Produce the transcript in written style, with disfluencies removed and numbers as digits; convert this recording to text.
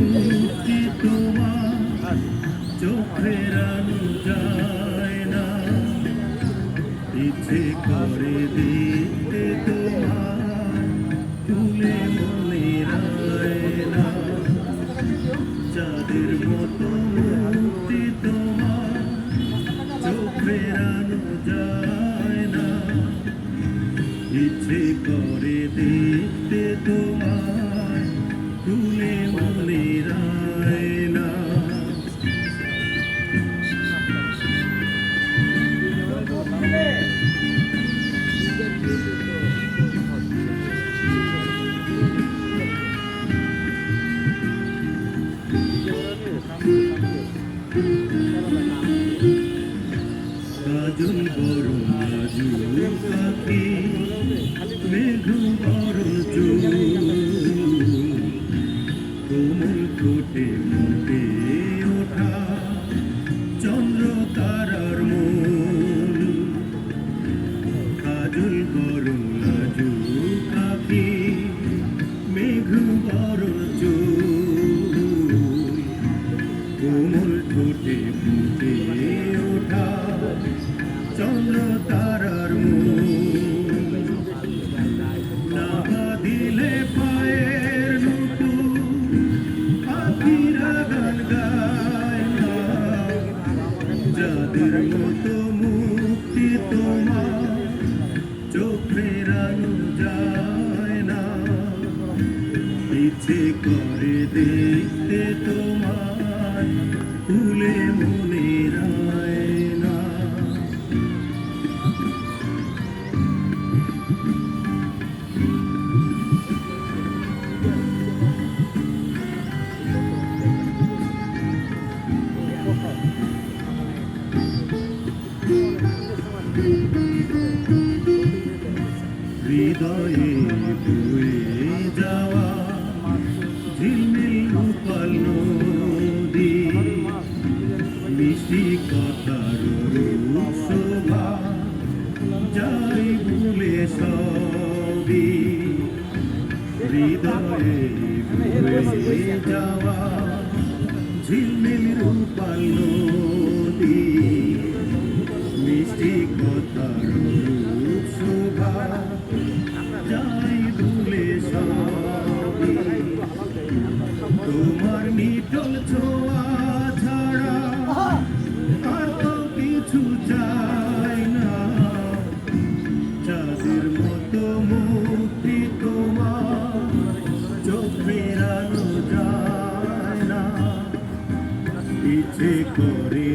মুক্তি তোমার চোখের আলো যায় না, ইচ্ছে করে দেখতে তোমার তুলে মনে রায় না। যাদের মতো মুক্তি তোমার চোখের আলো যায় না, ইচ্ছে করে দেখতে তোমার তুলে মনে রায় না। কাজল বরণ লাজুক পাখি, মেঘ বরণ চুল, কোমল ঠোঁটে ফুটে ওঠা চন্দ্র তারার মূল। কাজল বরণ লাজুক পাখি, মেঘ বরণ চুল, কোমল ঠোঁটে ফুটে ওঠা চন্দ্র তারার মূল। না দিলে পায়ের নুপুর পাখিরা গান গায় না, যাদের মতো মুক্তি তোমার চোখের আলো যায় না, ইচ্ছে করে দেখতে তোমার তুলে মনে রায় না। হৃদয়ে বয়ে যাওয়া ঝিলমিল রূপাল নদী, মিষ্টি কথার রূপ শোভা যাই ভুলে সবই। হৃদয়ে বয়ে যাওয়া ঝিলমিল রূপাল নদী, মিষ্টি কথার রূপ শোভা যাই ভুলে সবই। তোমার নিটল ছোঁয়া ছাড়া আর তো কিছু চাই না, যাদের মতো মুক্তি তোমার চোখের আলো যায় না, ইচ্ছে করে